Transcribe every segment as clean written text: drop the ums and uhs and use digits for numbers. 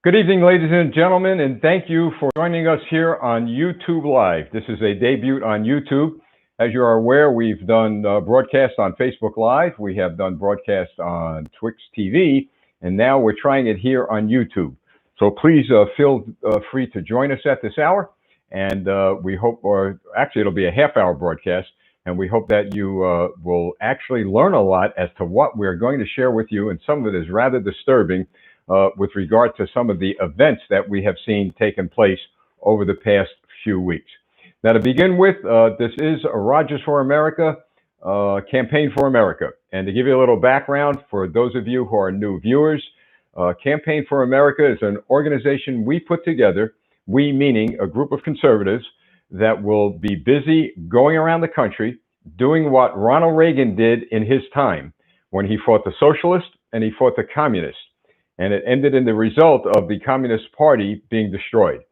Good evening, ladies and gentlemen, and thank you for joining us here on YouTube Live. This is a debut on YouTube. As you are aware, we've done broadcasts on Facebook Live, we have done broadcasts on Twitch TV, and now we're trying it here on YouTube. So please feel free to join us at this hour, and we hope, or actually it'll be a half-hour broadcast, and we hope that you will actually learn a lot as to what we're going to share with you, and some of it is rather disturbing. With regard to some of the events that we have seen taking place over the past few weeks. Now, to begin with, this is a Rogers for America, Campaign for America. And to give you a little background for those of you who are new viewers, Campaign for America is an organization we put together, we meaning a group of conservatives that will be busy going around the country doing what Ronald Reagan did in his time when he fought the socialists and he fought the communists. And it ended in the result of the Communist Party being destroyed.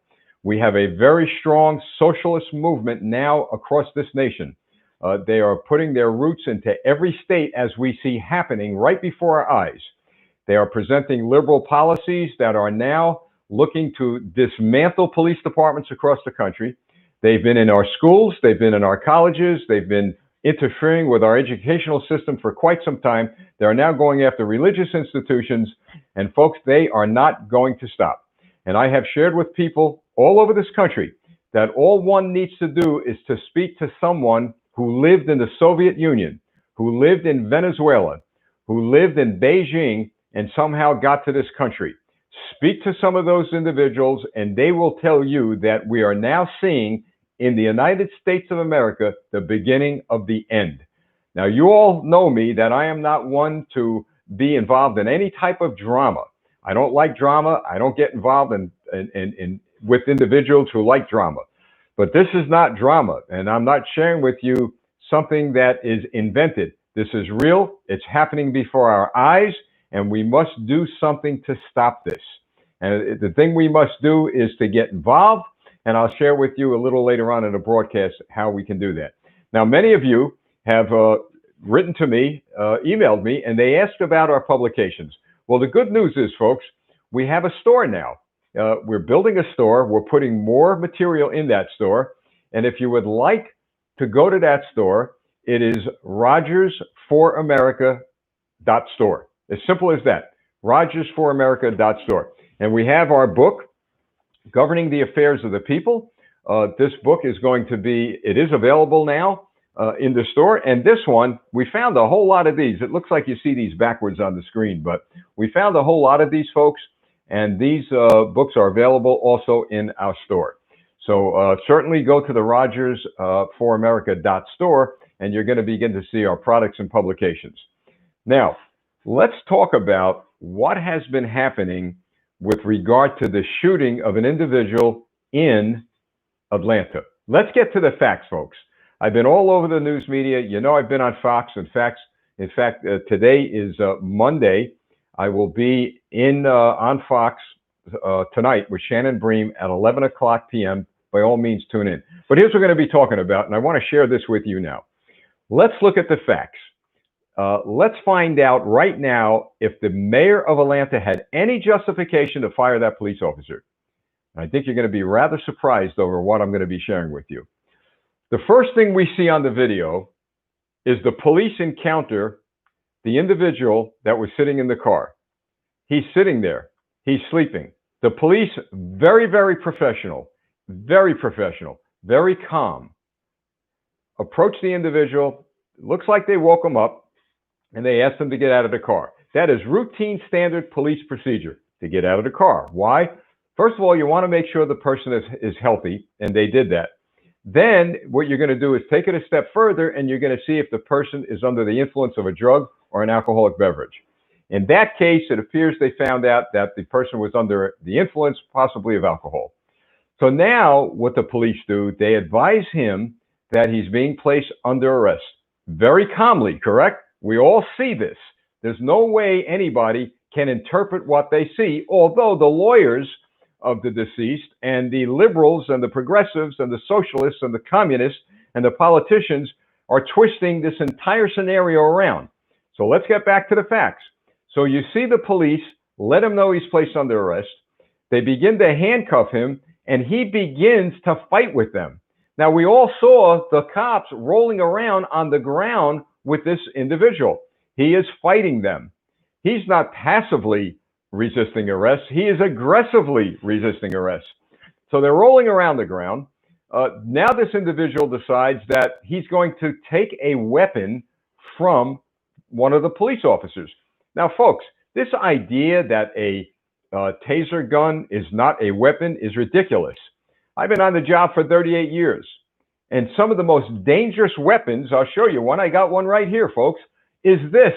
We have a very strong socialist movement now across this nation. They are putting their roots into every state as we see happening right before our eyes. They are presenting liberal policies that are now looking to dismantle police departments across the country. They've been in our schools, they've been in our colleges, they've been interfering with our educational system for quite some time. They are now going after religious institutions, and folks, they are not going to stop. And I have shared with people all over this country that all one needs to do is to speak to someone who lived in the Soviet Union, who lived in Venezuela, who lived in Beijing, and somehow got to this country. Speak to some of those individuals, and they will tell you that we are now seeing in the United States of America, the beginning of the end. Now, you all know me that I am not one to be involved in any type of drama. I don't like drama. I don't get involved with individuals who like drama. But this is not drama, and I'm not sharing with you something that is invented. This is real. It's happening before our eyes, and we must do something to stop this. And the thing we must do is to get involved. And I'll share with you a little later on in the broadcast how we can do that. Now, many of you have written to me, emailed me, and they asked about our publications. Well, the good news is, folks, we have a store now. We're building a store. We're putting more material in that store. And if you would like to go to that store, it is rogersforamerica.store. As simple as that, rogersforamerica.store. And we have our book, Governing the Affairs of the People. This book is going to be, it is available now in the store. And this one, we found a whole lot of these. It looks like you see these backwards on the screen, but we found a whole lot of these, folks. And these books are available also in our store. So certainly go to the rogersforamerica.store, and you're going to begin to see our products and publications. Now, let's talk about what has been happening with regard to the shooting of an individual in Atlanta. Let's get to the facts, folks. I've been all over the news media. You know, I've been on Fox. In fact, today is Monday. I will be on Fox tonight with Shannon Bream at 11 o'clock p.m. By all means, tune in. But here's what we're going to be talking about, and I want to share this with you now. Let's look at the facts. Let's find out right now if the mayor of Atlanta had any justification to fire that police officer. And I think you're going to be rather surprised over what I'm going to be sharing with you. The first thing we see on the video is the police encounter the individual that was sitting in the car. He's sitting there. He's sleeping. The police, very, very professional, very calm, approach the individual. Looks like they woke him up, and they asked him to get out of the car. That is routine, standard police procedure, to get out of the car. Why? First of all, you want to make sure the person is healthy, and they did that. Then what you're going to do is take it a step further, and you're going to see if the person is under the influence of a drug or an alcoholic beverage. In that case, it appears they found out that the person was under the influence, possibly of alcohol. So now what the police do, they advise him that he's being placed under arrest. Very calmly, correct? We all see this. There's no way anybody can interpret what they see, although the lawyers of the deceased and the liberals and the progressives and the socialists and the communists and the politicians are twisting this entire scenario around. So let's get back to the facts. So you see the police let him know he's placed under arrest. They begin to handcuff him, and he begins to fight with them. Now, we all saw the cops rolling around on the ground with this individual. He is fighting them. He's not passively resisting arrest. He is aggressively resisting arrest. So they're rolling around the ground. Now this individual decides that he's going to take a weapon from one of the police officers. Now, folks, this idea that a taser gun is not a weapon is ridiculous. I've been on the job for 38 years, and some of the most dangerous weapons, I'll show you one, I got one right here, folks, is this.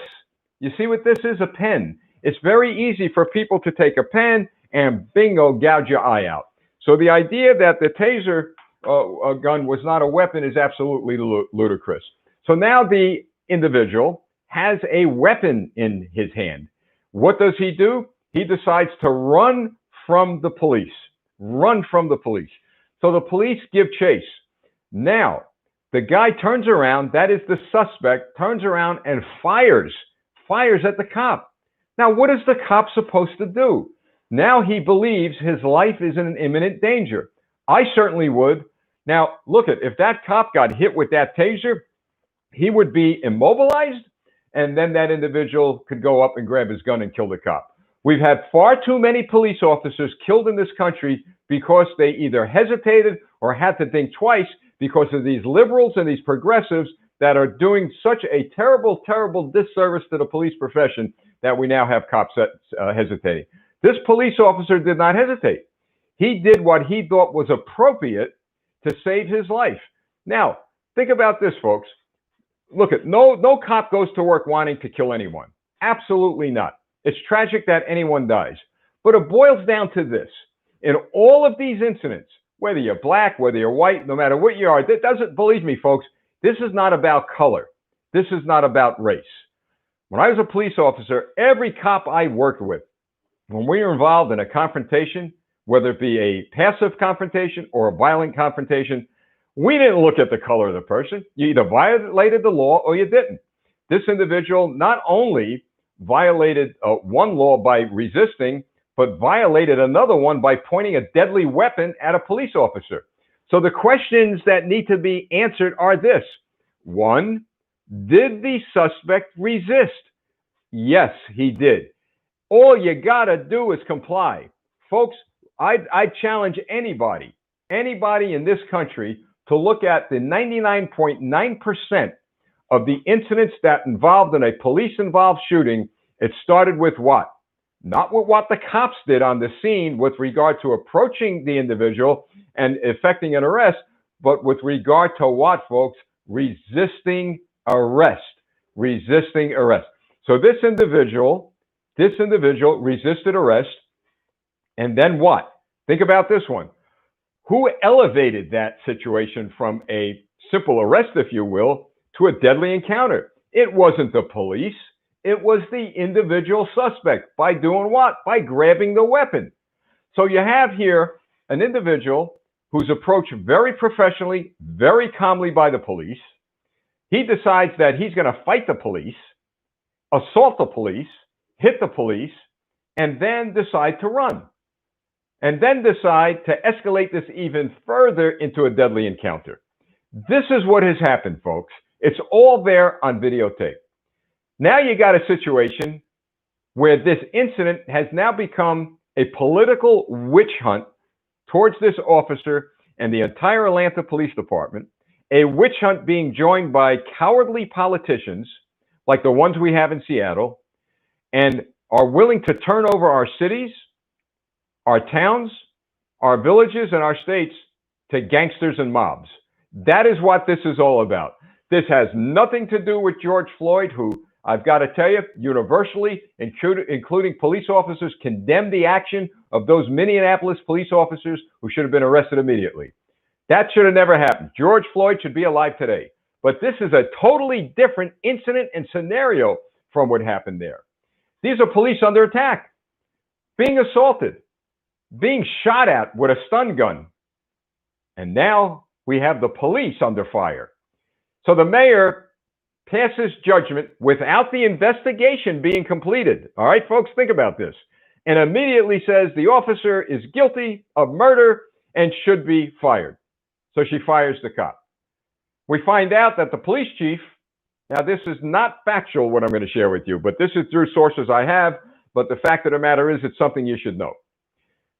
You see what this is? A pen. It's very easy for people to take a pen and bingo, gouge your eye out. So the idea that the taser gun was not a weapon is absolutely ludicrous. So now the individual has a weapon in his hand. What does he do? He decides to run from the police. Run from the police. So the police give chase. Now, the guy turns around, that is the suspect, turns around and fires at the cop. Now, what is the cop supposed to do? Now he believes his life is in imminent danger. I certainly would. Now, look if that cop got hit with that taser, he would be immobilized, and then that individual could go up and grab his gun and kill the cop. We've had far too many police officers killed in this country because they either hesitated or had to think twice because of these liberals and these progressives that are doing such a terrible, terrible disservice to the police profession that we now have cops hesitating. This police officer did not hesitate. He did what he thought was appropriate to save his life. Now, think about this, folks. Look, no cop goes to work wanting to kill anyone. Absolutely not. It's tragic that anyone dies. But it boils down to this. In all of these incidents, whether you're black, whether you're white, no matter what you are, that doesn't, believe me, folks, this is not about color. This is not about race. When I was a police officer, every cop I worked with, when we were involved in a confrontation, whether it be a passive confrontation or a violent confrontation, we didn't look at the color of the person. You either violated the law or you didn't. This individual not only violated one law by resisting, but violated another one by pointing a deadly weapon at a police officer. So the questions that need to be answered are this. One, did the suspect resist? Yes, he did. All you got to do is comply. Folks, I challenge anybody in this country to look at the 99.9% of the incidents that involved in a police-involved shooting. It started with what? Not with what the cops did on the scene with regard to approaching the individual and effecting an arrest, but with regard to what, folks? Resisting arrest. Resisting arrest. So this individual resisted arrest, and then what? Think about this one. Who elevated that situation from a simple arrest, if you will, to a deadly encounter? It wasn't the police. It was the individual suspect. By doing what? By grabbing the weapon. So you have here an individual who's approached very professionally, very calmly by the police. He decides that he's going to fight the police, assault the police, hit the police, and then decide to run. And then decide to escalate this even further into a deadly encounter. This is what has happened, folks. It's all there on videotape. Now you got a situation where this incident has now become a political witch hunt towards this officer and the entire Atlanta Police Department, a witch hunt being joined by cowardly politicians like the ones we have in Seattle, and are willing to turn over our cities, our towns, our villages, and our states to gangsters and mobs. That is what this is all about. This has nothing to do with George Floyd, who, I've got to tell you, universally, including police officers, condemned the action of those Minneapolis police officers who should have been arrested immediately. That should have never happened. George Floyd should be alive today. But this is a totally different incident and scenario from what happened there. These are police under attack, being assaulted, being shot at with a stun gun. And now we have the police under fire. So the mayor passes judgment without the investigation being completed. All right, folks, think about this. and immediately says the officer is guilty of murder and should be fired. So she fires the cop. We find out that the police chief, now this is not factual what I'm going to share with you, but this is through sources I have, but the fact of the matter is it's something you should know.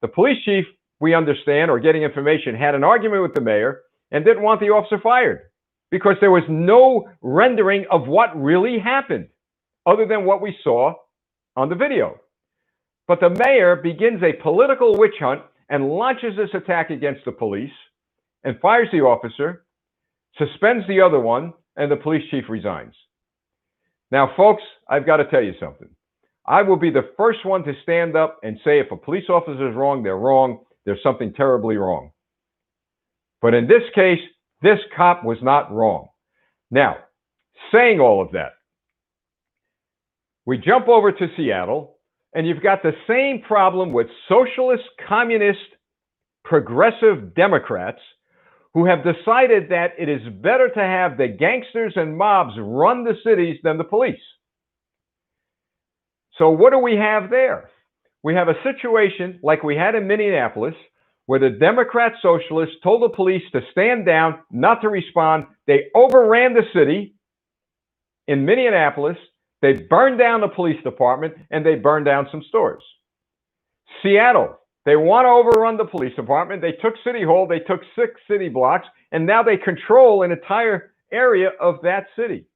The police chief, we understand, or getting information, had an argument with the mayor and didn't want the officer fired because there was no rendering of what really happened other than what we saw on the video. But the mayor begins a political witch hunt and launches this attack against the police and fires the officer, suspends the other one, and the police chief resigns. Now, folks, I've got to tell you something. I will be the first one to stand up and say if a police officer is wrong, they're wrong. There's something terribly wrong. But in this case, this cop was not wrong. Now, saying all of that, we jump over to Seattle, and you've got the same problem with socialist, communist, progressive Democrats who have decided that it is better to have the gangsters and mobs run the cities than the police. So what do we have there? We have a situation like we had in Minneapolis where the Democrat socialists told the police to stand down, not to respond. They overran the city in Minneapolis. They burned down the police department and they burned down some stores. Seattle, they want to overrun the police department. They took City Hall, they took 6 city blocks, and now they control an entire area of that city.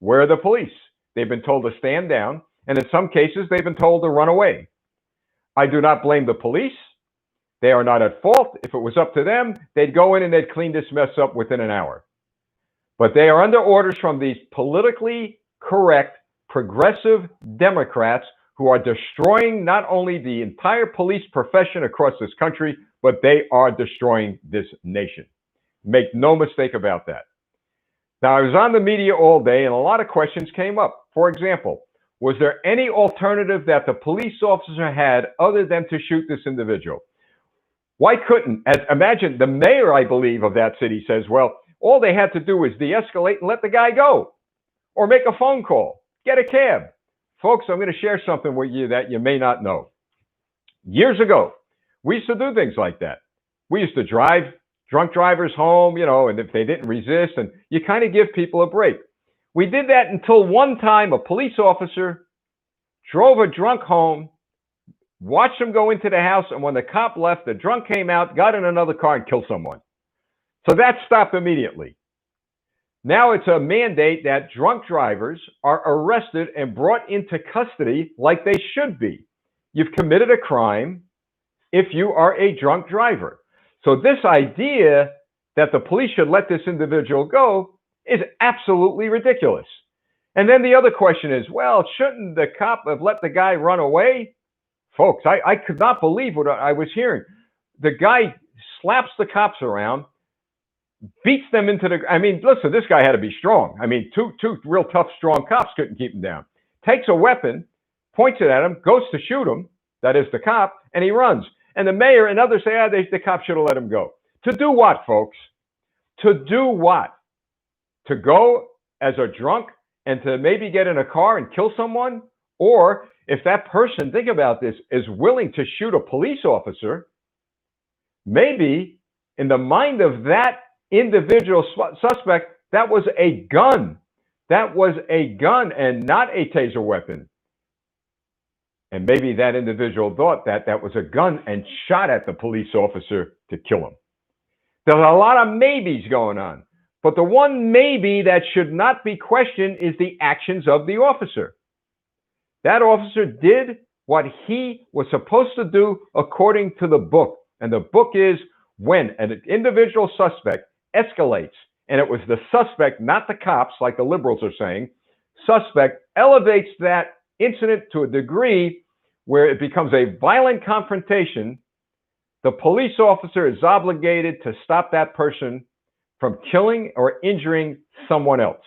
Where are the police? They've been told to stand down, and in some cases, they've been told to run away. I do not blame the police. They are not at fault. If it was up to them, they'd go in and they'd clean this mess up within an hour. But they are under orders from these politically correct, progressive Democrats who are destroying not only the entire police profession across this country, but they are destroying this nation. Make no mistake about that. Now, I was on the media all day, and a lot of questions came up. For example, was there any alternative that the police officer had other than to shoot this individual? Why couldn't, imagine the mayor, I believe, of that city says, well, all they had to do was de-escalate and let the guy go, or make a phone call, get a cab. Folks, I'm going to share something with you that you may not know. Years ago, we used to do things like that. We used to drive drunk drivers home, and if they didn't resist, and you kind of give people a break. We did that until one time a police officer drove a drunk home, watched him go into the house, and when the cop left, the drunk came out, got in another car, and killed someone. So that stopped immediately. Now it's a mandate that drunk drivers are arrested and brought into custody like they should be. You've committed a crime if you are a drunk driver. So this idea that the police should let this individual go is absolutely ridiculous. And then the other question is, well, shouldn't the cop have let the guy run away? Folks, I could not believe what I was hearing. The guy slaps the cops around, beats them into the, listen, this guy had to be strong. Two real tough, strong cops couldn't keep him down. Takes a weapon, points it at him, goes to shoot him, that is the cop, and he runs. And the mayor and others say, the cop should have let him go. To do what, folks? To do what? To go as a drunk and to maybe get in a car and kill someone? Or if that person, think about this, is willing to shoot a police officer, maybe in the mind of that individual suspect, that was a gun. That was a gun and not a taser weapon. And maybe that individual thought that that was a gun and shot at the police officer to kill him. There's a lot of maybes going on. But the one maybe that should not be questioned is the actions of the officer. That officer did what he was supposed to do according to the book. And the book is when an individual suspect escalates, and it was the suspect, not the cops, like the liberals are saying, suspect elevates that incident to a degree where it becomes a violent confrontation, the police officer is obligated to stop that person from killing or injuring someone else,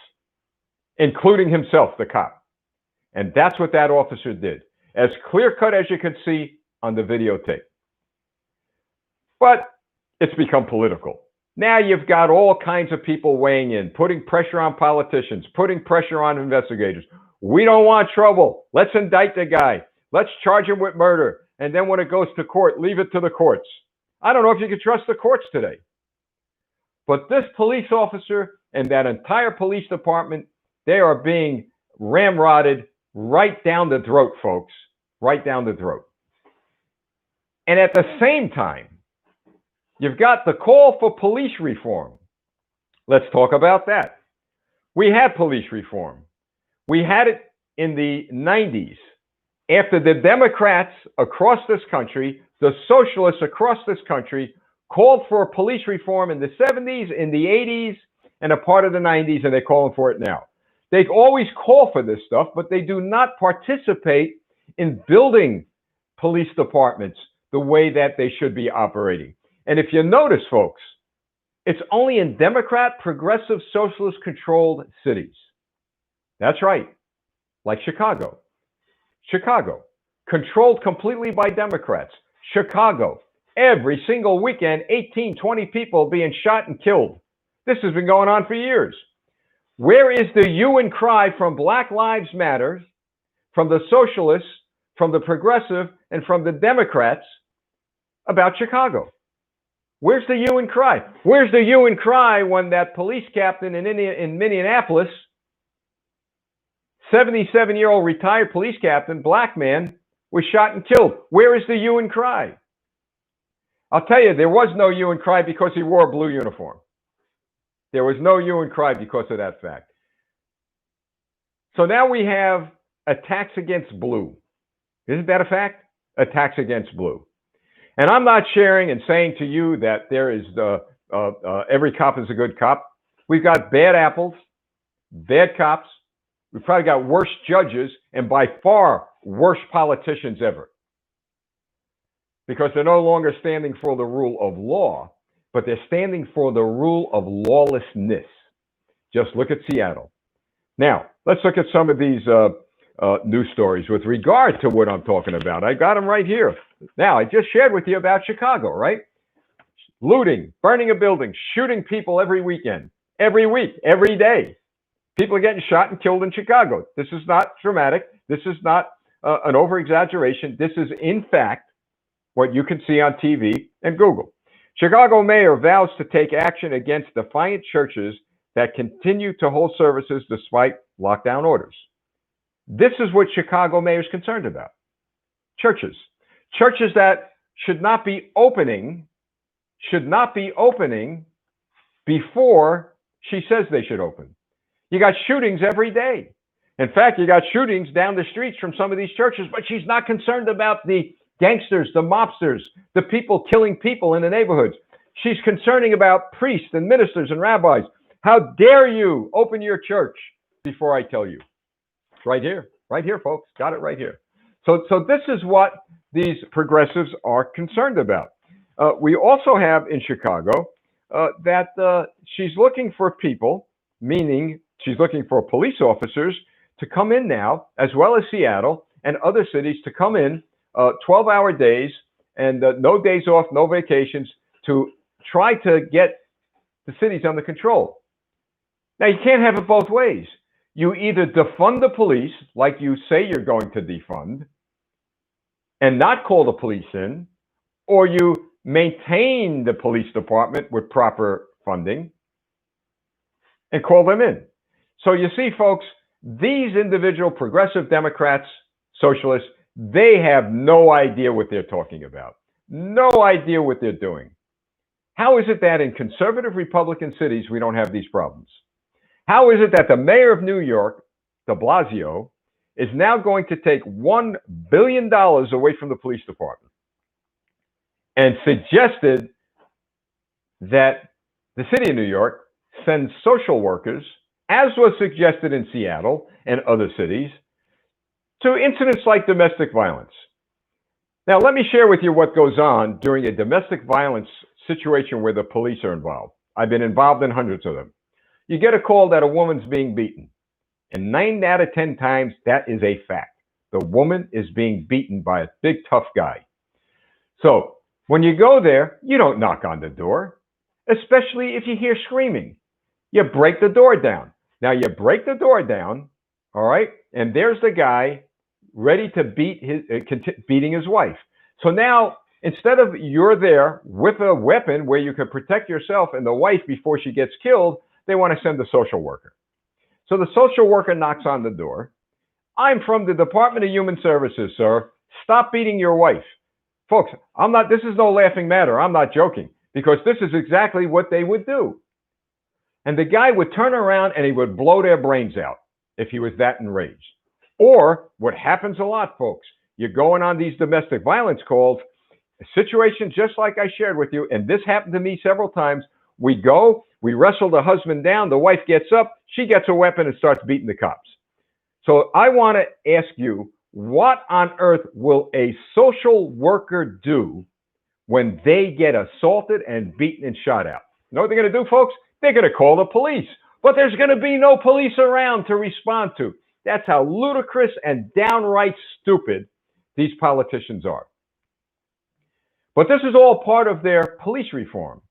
including himself, the cop. And that's what that officer did, as clear-cut as you can see on the videotape. But it's become political. Now you've got all kinds of people weighing in, putting pressure on politicians, putting pressure on investigators. We don't want trouble. Let's indict the guy. Let's charge him with murder. And then when it goes to court, leave it to the courts. I don't know if you can trust the courts today. But this police officer and that entire police department, they are being ramrodded right down the throat, folks. Right down the throat. And at the same time, you've got the call for police reform. Let's talk about that. We had police reform. We had it in the 90s. After the Democrats across this country, the socialists across this country called for police reform in the 70s, in the 80s, and a part of the 90s, and they're calling for it now. They always call for this stuff, but they do not participate in building police departments the way that they should be operating. And if you notice, folks, it's only in Democrat, progressive, socialist-controlled cities. That's right, like Chicago. Chicago, controlled completely by Democrats. Chicago, every single weekend, 18, 20 people being shot and killed. This has been going on for years. Where is the hue and cry from Black Lives Matter, from the socialists, from the progressive, and from the Democrats about Chicago? Where's the hue and cry? Where's the hue and cry when that police captain in Minneapolis, 77-year-old retired police captain, black man, was shot and killed? Where is the hue and cry? I'll tell you, there was no hue and cry because he wore a blue uniform. There was no hue and cry because of that fact. So now we have attacks against blue. Isn't that a fact? Attacks against blue. And I'm not sharing and saying to you that there is every cop is a good cop. We've got bad apples, bad cops. We've probably got worse judges and by far worse politicians ever. Because they're no longer standing for the rule of law, but they're standing for the rule of lawlessness. Just look at Seattle. Now, let's look at some of these news stories with regard to what I'm talking about. I got them right here. Now, I just shared with you about Chicago, right? Looting, burning a building, shooting people every weekend, every week, every day. People are getting shot and killed in Chicago. This is not dramatic. This is not an over-exaggeration. This is, in fact, what you can see on TV and Google. Chicago mayor vows to take action against defiant churches that continue to hold services despite lockdown orders. This is what Chicago mayor is concerned about. Churches. Churches that should not be opening before she says they should open. You got shootings every day. In fact, you got shootings down the streets from some of these churches, but she's not concerned about the gangsters, the mobsters, the people killing people in the neighborhoods. She's concerning about priests and ministers and rabbis. How dare you open your church before I tell you? Right here, folks. Got it right here. So this is what these progressives are concerned about. We also have in Chicago that she's looking for people, meaning she's looking for police officers to come in now, as well as Seattle and other cities to come in 12-hour days and no days off, no vacations to try to get the cities under control. Now, you can't have it both ways. You either defund the police like you say you're going to defund and not call the police in, or you maintain the police department with proper funding and call them in. So you see, folks, these individual progressive Democrats, socialists, they have no idea what they're talking about. No idea what they're doing. How is it that in conservative Republican cities we don't have these problems? How is it that the mayor of New York, de Blasio, is now going to take $1 billion away from the police department and suggested that the city of New York sends social workers, as was suggested in Seattle and other cities, to incidents like domestic violence? Now, let me share with you what goes on during a domestic violence situation where the police are involved. I've been involved in hundreds of them. You get a call that a woman's being beaten. And 9 out of 10 times, that is a fact. The woman is being beaten by a big, tough guy. So when you go there, you don't knock on the door, especially if you hear screaming. You break the door down. Now, you break the door down, all right, and there's the guy ready to beating his wife. So now, instead of you're there with a weapon where you can protect yourself and the wife before she gets killed, they want to send a social worker. So the social worker knocks on the door. I'm from the Department of Human Services, sir. Stop beating your wife. Folks, this is no laughing matter. I'm not joking, because this is exactly what they would do. And the guy would turn around and he would blow their brains out if he was that enraged. Or what happens a lot, folks, you're going on these domestic violence calls, a situation just like I shared with you, and this happened to me several times. We go, we wrestle the husband down, the wife gets up, she gets a weapon and starts beating the cops. So I want to ask you, what on earth will a social worker do when they get assaulted and beaten and shot at? You know what they're going to do, folks? They're going to call the police. But there's going to be no police around to respond to. That's how ludicrous and downright stupid these politicians are. But this is all part of their police reform.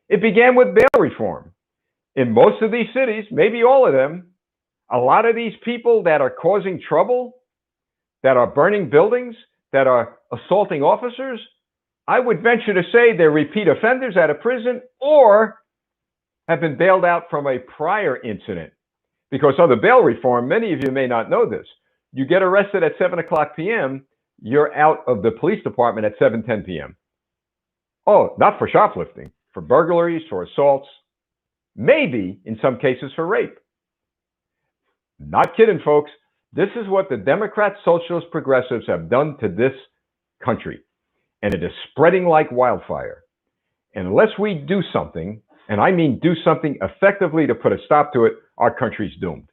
It began with bail reform. In most of these cities, maybe all of them, a lot of these people that are causing trouble, that are burning buildings, that are assaulting officers, I would venture to say they're repeat offenders out of prison or have been bailed out from a prior incident. Because under bail reform, many of you may not know this. You get arrested at 7 o'clock p.m., you're out of the police department at 7:10 p.m. Oh, not for shoplifting, for burglaries, for assaults, maybe in some cases for rape. Not kidding, folks. This is what the Democrats, socialist, progressives have done to this country. And it is spreading like wildfire. And unless we do something, and I mean do something effectively to put a stop to it, our country's doomed.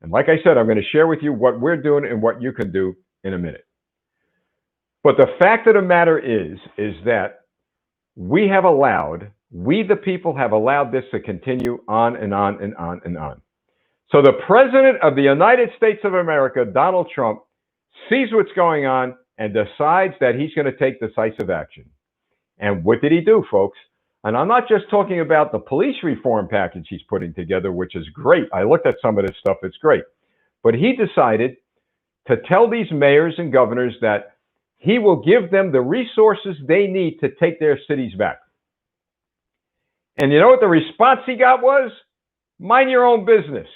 And like I said, I'm going to share with you what we're doing and what you can do in a minute. But the fact of the matter is that we the people have allowed this to continue on and on and on and on. So the President of the United States of America, Donald Trump, sees what's going on and decides that he's going to take decisive action. And what did he do, folks? And I'm not just talking about the police reform package he's putting together, which is great. I looked at some of this stuff. It's great. But he decided to tell these mayors and governors that he will give them the resources they need to take their cities back. And you know what the response he got was? Mind your own business.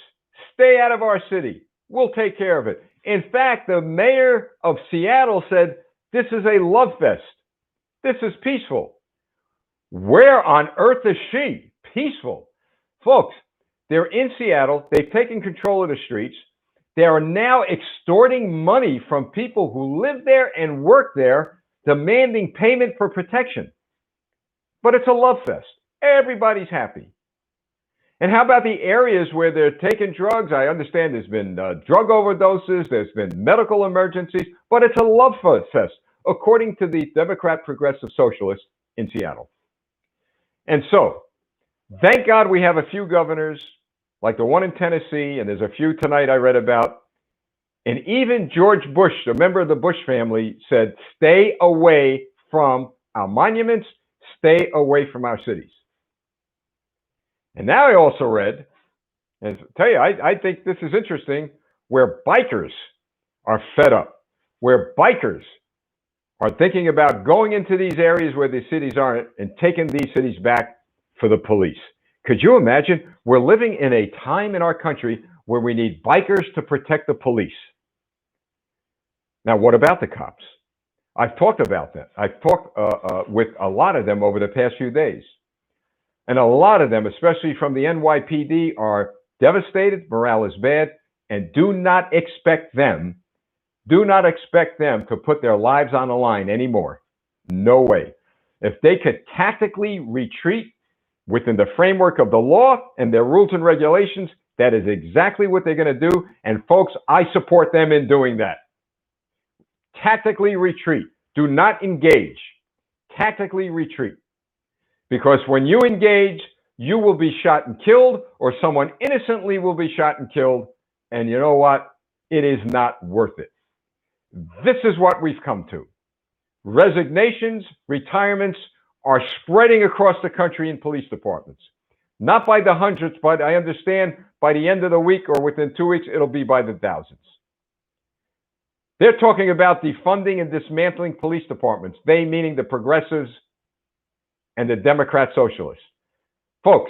Stay out of our city. We'll take care of it. In fact, the mayor of Seattle said, this is a love fest. This is peaceful. Where on earth is she? Peaceful. Folks, they're in Seattle. They've taken control of the streets. They are now extorting money from people who live there and work there, demanding payment for protection. But it's a love fest. Everybody's happy. And how about the areas where they're taking drugs? I understand there's been drug overdoses, there's been medical emergencies, but it's a love fest, according to the Democrat Progressive Socialists in Seattle. And so, thank God we have a few governors, like the one in Tennessee, and there's a few tonight I read about. And even George Bush, a member of the Bush family, said, stay away from our monuments, stay away from our cities. And now I also read, and I tell you, I think this is interesting, where bikers are fed up, where bikers are thinking about going into these areas where the cities aren't and taking these cities back for the police. Could you imagine? We're living in a time in our country where we need bikers to protect the police. Now, what about the cops? I've talked about that. I've talked with a lot of them over the past few days. And a lot of them, especially from the NYPD, are devastated, morale is bad, and do not expect them to put their lives on the line anymore. No way. If they could tactically retreat within the framework of the law and their rules and regulations, that is exactly what they're going to do. And folks, I support them in doing that. Tactically retreat. Do not engage. Tactically retreat. Because when you engage, you will be shot and killed, or someone innocently will be shot and killed. And you know what? It is not worth it. This is what we've come to. Resignations, retirements are spreading across the country in police departments. Not by the hundreds, but I understand by the end of the week or within 2 weeks, it'll be by the thousands. They're talking about defunding and dismantling police departments. They meaning the progressives and the Democrat socialists. Folks,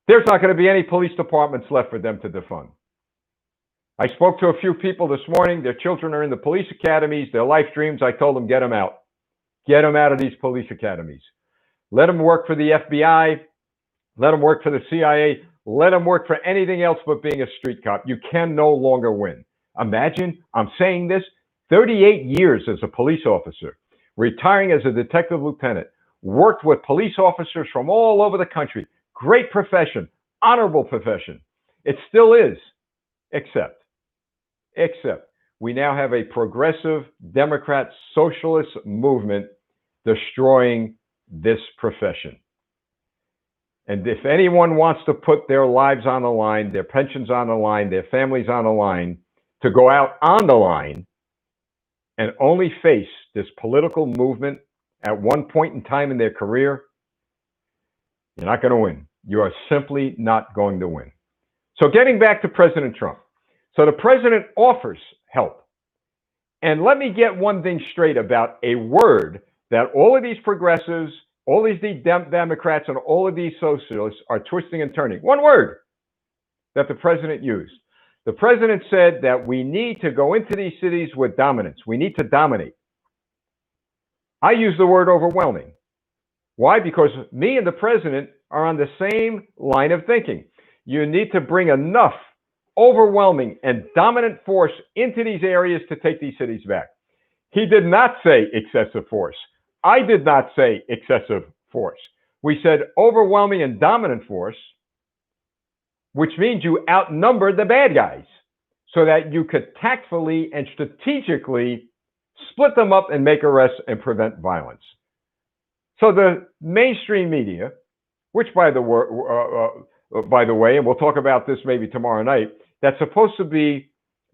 there's not going to be any police departments left for them to defund. I spoke to a few people this morning. Their children are in the police academies, their life dreams. I told them, get them out. Get them out of these police academies. Let them work for the FBI. Let them work for the CIA. Let them work for anything else but being a street cop. You can no longer win. Imagine, I'm saying this, 38 years as a police officer, retiring as a detective lieutenant, worked with police officers from all over the country. Great profession, honorable profession. It still is, except we now have a progressive Democrat socialist movement destroying this profession. And if anyone wants to put their lives on the line, their pensions on the line, their families on the line, to go out on the line and only face this political movement at one point in time in their career, you're not going to win. You are simply not going to win. So getting back to President Trump. So the president offers help. And let me get one thing straight about a word that all of these progressives, all of these Democrats, and all of these socialists are twisting and turning. One word that the president used. The president said that we need to go into these cities with dominance. We need to dominate. I use the word overwhelming. Why? Because me and the president are on the same line of thinking. You need to bring enough overwhelming and dominant force into these areas to take these cities back. He did not say excessive force. I did not say excessive force. We said overwhelming and dominant force, which means you outnumber the bad guys so that you could tactfully and strategically split them up and make arrests and prevent violence. So the mainstream media, which by the way, and we'll talk about this maybe tomorrow night, that's supposed to be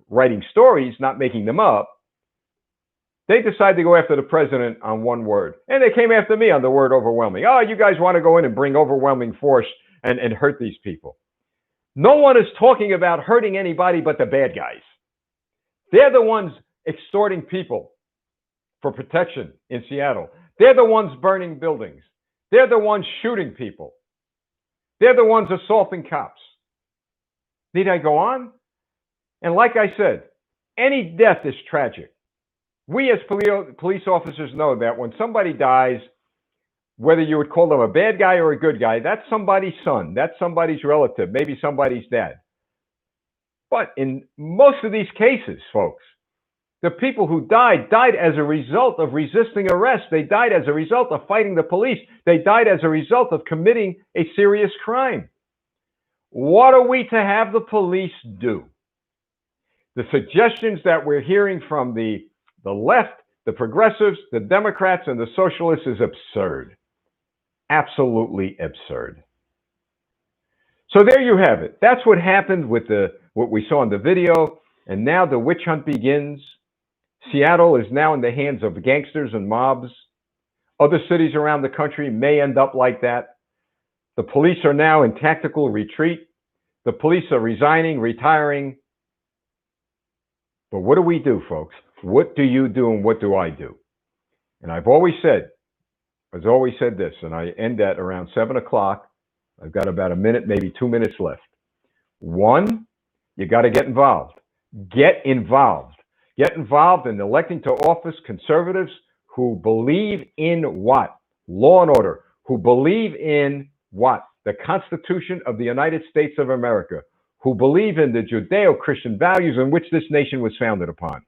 writing stories, not making them up, they decided to go after the president on one word. And they came after me on the word overwhelming. Oh, you guys want to go in and bring overwhelming force and hurt these people. No one is talking about hurting anybody but the bad guys. They're the ones extorting people for protection in Seattle. They're the ones burning buildings. They're the ones shooting people. They're the ones assaulting cops. Need I go on? And like I said, any death is tragic. We as police officers know that when somebody dies, whether you would call them a bad guy or a good guy, that's somebody's son, that's somebody's relative, maybe somebody's dad. But in most of these cases, folks, the people who died as a result of resisting arrest. They died as a result of fighting the police. They died as a result of committing a serious crime. What are we to have the police do? The suggestions that we're hearing from the left, the progressives, the Democrats, and the socialists is absurd. Absolutely absurd. So there you have it. That's what happened with what we saw in the video. And now the witch hunt begins. Seattle is now in the hands of gangsters and mobs. Other cities around the country may end up like that. The police are now in tactical retreat. The police are resigning, retiring. But what do we do, folks? What do you do and what do I do? And I've always said this, and I end at around 7 o'clock. I've got about a minute, maybe 2 minutes left. One, you got to get involved. Get involved. Get involved in electing to office conservatives who believe in what? Law and order. Who believe in what? The Constitution of the United States of America. Who believe in the Judeo-Christian values in which this nation was founded upon.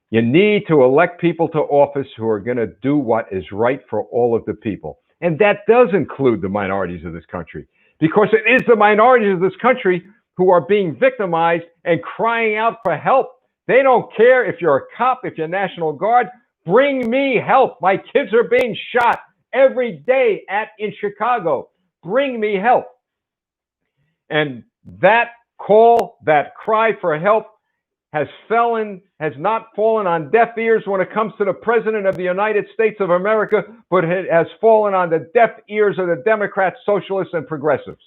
You need to elect people to office who are going to do what is right for all of the people. And that does include the minorities of this country. Because it is the minorities of this country who are being victimized and crying out for help. They don't care if you're a cop, if you're National Guard. Bring me help. My kids are being shot every day in Chicago. Bring me help. And that call, that cry for help has not fallen on deaf ears when it comes to the President of the United States of America, but it has fallen on the deaf ears of the Democrats, socialists, and progressives.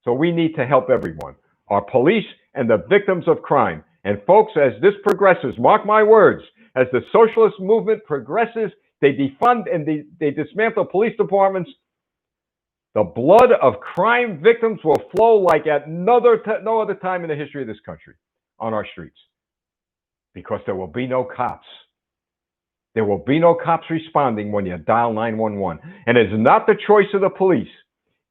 So we need to help everyone, our police and the victims of crime. And folks, as this progresses, mark my words, as the socialist movement progresses, they defund and they dismantle police departments, the blood of crime victims will flow like at no other time in the history of this country on our streets, because there will be no cops. There will be no cops responding when you dial 911. And it's not the choice of the police.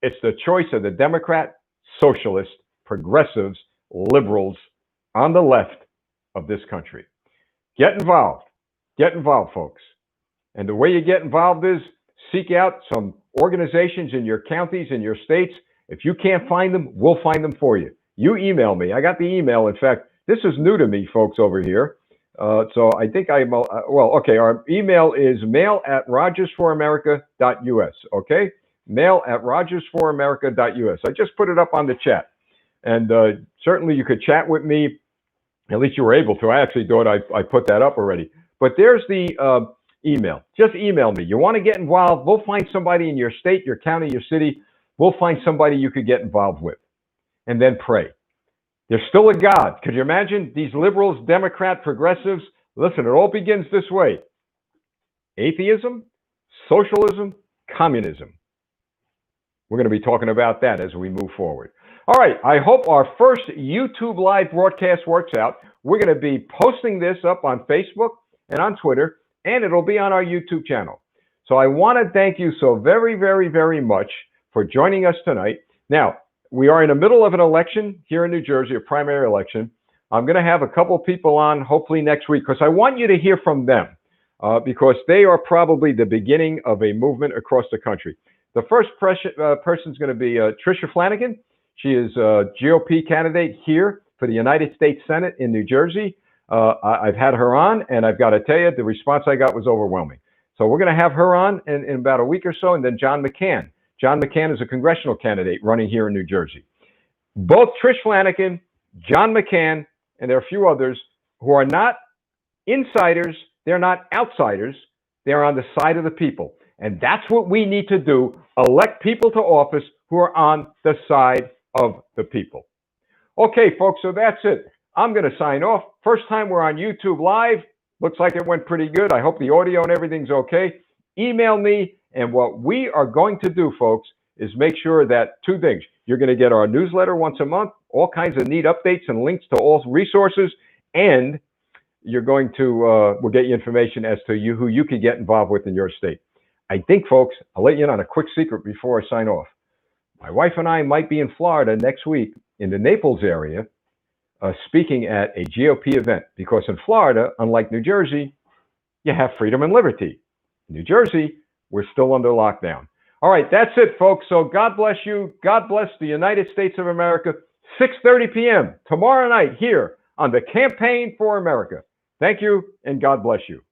It's the choice of the Democrat, socialist, progressives, liberals on the left of this country. Get involved. Get involved, folks. And the way you get involved is seek out some organizations in your counties, in your states. If you can't find them, we'll find them for you. You email me. I got the email. In fact, this is new to me, folks, over here. So I think okay, our email is mail@rogersforamerica.us, okay? mail@rogersforamerica.us. I just put it up on the chat. And certainly you could chat with me. At least you were able to. I actually thought I put that up already. But there's the email. Just email me. You want to get involved? We'll find somebody in your state, your county, your city. We'll find somebody you could get involved with. And then pray. There's still a God. Could you imagine these liberals, Democrat, progressives? Listen, it all begins this way. Atheism, socialism, communism. We're going to be talking about that as we move forward. All right, I hope our first YouTube live broadcast works out. We're going to be posting this up on Facebook and on Twitter, and it'll be on our YouTube channel. So I want to thank you so very, very, very much for joining us tonight. Now, we are in the middle of an election here in New Jersey, a primary election. I'm going to have a couple people on hopefully next week because I want you to hear from them because they are probably the beginning of a movement across the country. The first person is going to be Tricia Flanagan. She is a GOP candidate here for the United States Senate in New Jersey. I've had her on, and I've got to tell you, the response I got was overwhelming. So we're going to have her on in about a week or so, and then John McCann. John McCann is a congressional candidate running here in New Jersey. Both Trish Flanagan, John McCann, and there are a few others who are not insiders. They're not outsiders. They're on the side of the people. And that's what we need to do, elect people to office who are on the side of the people. Okay, folks, so that's it. I'm going to sign off. First time we're on YouTube Live. Looks like it went pretty good. I hope the audio and everything's okay. Email me. And what we are going to do, folks, is make sure that two things. You're going to get our newsletter once a month, all kinds of neat updates and links to all resources. And you're going to, we'll get you information as to who you can get involved with in your state. I think, folks, I'll let you in on a quick secret before I sign off. My wife and I might be in Florida next week in the Naples area speaking at a GOP event because in Florida, unlike New Jersey, you have freedom and liberty. In New Jersey, we're still under lockdown. All right, that's it, folks. So God bless you. God bless the United States of America. 6:30 p.m. tomorrow night here on the Campaign for America. Thank you, and God bless you.